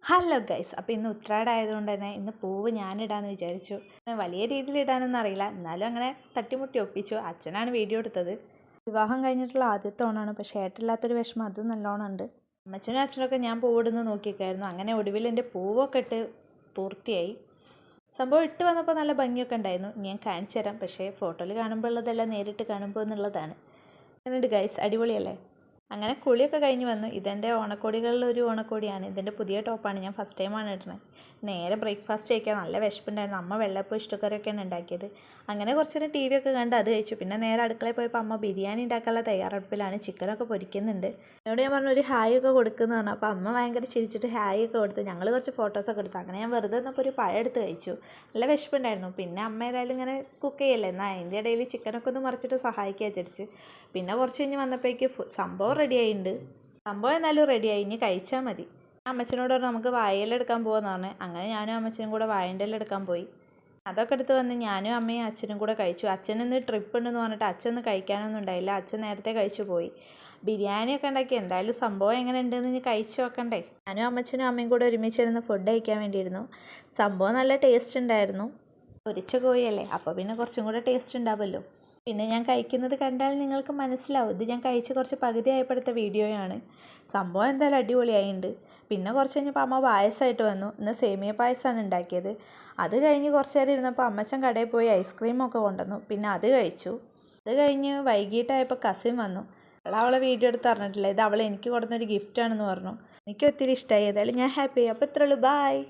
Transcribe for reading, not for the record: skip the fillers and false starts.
Hello guys, അപ്പോൾ ഇന്ന് ഉത്രാടായതുകൊണ്ട് തന്നെ ഇന്ന് പൂവ് ഞാനിടാമെന്ന് വിചാരിച്ചു. വലിയ രീതിയിൽ ഇടാനൊന്നും അറിയില്ല, എന്നാലും അങ്ങനെ തട്ടിമുട്ടി ഒപ്പിച്ചു. അച്ഛനാണ് വീഡിയോ എടുത്തത്. വിവാഹം കഴിഞ്ഞിട്ടുള്ള ആദ്യത്തെ ഓണമാണ്, പക്ഷേ ഏട്ടില്ലാത്തൊരു വിഷമം അത് നല്ലോണം ഉണ്ട്. അമ്മച്ചനും അച്ഛനൊക്കെ ഞാൻ പൂവിടുന്ന് നോക്കിക്കായിരുന്നു. അങ്ങനെ ഒടുവിൽ എൻ്റെ പൂവൊക്കെ ഇട്ട് പൂർത്തിയായി. സംഭവം ഇട്ട് വന്നപ്പോൾ നല്ല ഭംഗിയൊക്കെ ഉണ്ടായിരുന്നു. ഞാൻ കാണിച്ചു തരാം, പക്ഷേ ഫോട്ടോയിൽ കാണുമ്പോൾ ഉള്ളതല്ല നേരിട്ട് കാണുമ്പോൾ എന്നുള്ളതാണ്. അങ്ങനെയുണ്ട് ഗൈസ്, അടിപൊളിയല്ലേ? അങ്ങനെ കുളിയൊക്കെ കഴിഞ്ഞ് വന്നു. ഇതെൻ്റെ ഓണക്കോടികളിൽ ഒരു ഓണക്കോടിയാണ്. ഇതിൻ്റെ പുതിയ ടോപ്പാണ്, ഞാൻ ഫസ്റ്റ് ടൈമാണ് ഇടുന്നത്. നേരെ ബ്രേക്ക്ഫാസ്റ്റ് കഴിക്കാൻ നല്ല വിശപ്പുണ്ടായിരുന്നു. അമ്മ വെള്ളപ്പം ഇഷ്ടക്കറിയൊക്കെയാണ് ഉണ്ടാക്കിയത്. അങ്ങനെ കുറച്ച് നേരം ടി വി ഒക്കെ കണ്ട് അത് കഴിച്ചു. പിന്നെ നേരെ അടുക്കളയിൽ പോയപ്പോൾ അമ്മ ബിരിയാണി ഉണ്ടാക്കാനുള്ള തയ്യാറെടുപ്പിലാണ്. ചിക്കനൊക്കെ പൊരിക്കുന്നുണ്ട്. എന്നോട് ഞാൻ പറഞ്ഞു ഒരു ഹായ് ഒക്കെ കൊടുക്കുന്നു പറഞ്ഞു. അപ്പോൾ അമ്മ ഭയങ്കര ചിരിച്ചിട്ട് ഹായ് ഒക്കെ കൊടുത്തു. ഞങ്ങൾ കുറച്ച് ഫോട്ടോസൊക്കെ എടുത്തു. അങ്ങനെ ഞാൻ വെറുതെ നിന്നപ്പോൾ ഒരു പഴം എടുത്ത് കഴിച്ചു. നല്ല വിശപ്പുണ്ടായിരുന്നു. പിന്നെ അമ്മ ഏതായാലും ഇങ്ങനെ കുക്ക് ചെയ്യല്ലേ, എന്നാൽ അതിൻ്റെ ഇടയിൽ ചിക്കനൊക്കെ ഒന്ന് മറിച്ചിട്ട് സഹായിക്കുക വിചാരിച്ച്. പിന്നെ കുറച്ച് കഴിഞ്ഞ് വന്നപ്പോഴേക്ക് സംഭവം റെഡി ആയിട്ടുണ്ട്. സംഭവം എന്നാലും റെഡിയായി, ഇനി കഴിച്ചാൽ മതി. അമ്മച്ചനോട് പറഞ്ഞു നമുക്ക് വാഴയില എടുക്കാൻ പോകുമെന്ന് പറഞ്ഞു. അങ്ങനെ ഞാനും അമ്മച്ചനും കൂടെ വാഴൻ്റെ ഇല എടുക്കാൻ പോയി. അതൊക്കെ എടുത്ത് വന്ന് ഞാനും അമ്മയും അച്ഛനും കൂടെ കഴിച്ചു. അച്ഛനിന്ന് ട്രിപ്പ് ഉണ്ടെന്ന് പറഞ്ഞിട്ട് അച്ഛനൊന്നും കഴിക്കാനൊന്നും ഉണ്ടായില്ല. അച്ഛൻ നേരത്തെ കഴിച്ചു പോയി. ബിരിയാണിയൊക്കെ ഉണ്ടാക്കി. എന്തായാലും സംഭവം എങ്ങനെ ഉണ്ടെന്ന് ഇനി കഴിച്ച് നോക്കണ്ടേ. ഞാനും അമ്മച്ചനും അമ്മയും കൂടെ ഒരുമിച്ചിരുന്ന് ഫുഡ് കഴിക്കാൻ വേണ്ടിയിരുന്നു. സംഭവം നല്ല ടേസ്റ്റ് ഉണ്ടായിരുന്നു. പൊരിച്ച കോഴിയല്ലേ, അപ്പോൾ പിന്നെ കുറച്ചും കൂടെ ടേസ്റ്റ് ഉണ്ടാവുമല്ലോ. പിന്നെ ഞാൻ കഴിക്കുന്നത് കണ്ടാൽ നിങ്ങൾക്ക് മനസ്സിലാവും. ഇത് ഞാൻ കഴിച്ച് കുറച്ച് പകുതി ആയപ്പോഴത്തെ വീഡിയോയാണ്. സംഭവം എന്തായാലും അടിപൊളിയായിട്ടുണ്ട്. പിന്നെ കുറച്ച് കഴിഞ്ഞപ്പോൾ അമ്മ പായസമായിട്ട് വന്നു. ഇന്ന് സേമിയ പായസമാണ് ഉണ്ടാക്കിയത്. അത് കഴിഞ്ഞ് കുറച്ച് നേരം ഇരുന്നപ്പോൾ അമ്മച്ചൻ കടയിൽ പോയി ഐസ്ക്രീമൊക്കെ കൊണ്ടുവന്നു. പിന്നെ അത് കഴിച്ചു. അത് കഴിഞ്ഞ് വൈകിട്ടായപ്പോൾ കസിൻ വന്നു. അവളെ വീഡിയോ എടുത്ത് പറഞ്ഞിട്ടില്ല, ഇത് അവൾ എനിക്ക് കൊടുക്കുന്നൊരു ഗിഫ്റ്റാണെന്ന് പറഞ്ഞു. എനിക്ക് ഒത്തിരി ഇഷ്ടമായി. ഏതായാലും ഞാൻ ഹാപ്പി. അപ്പോൾ ഇത്രയുള്ളൂ, ബായ്.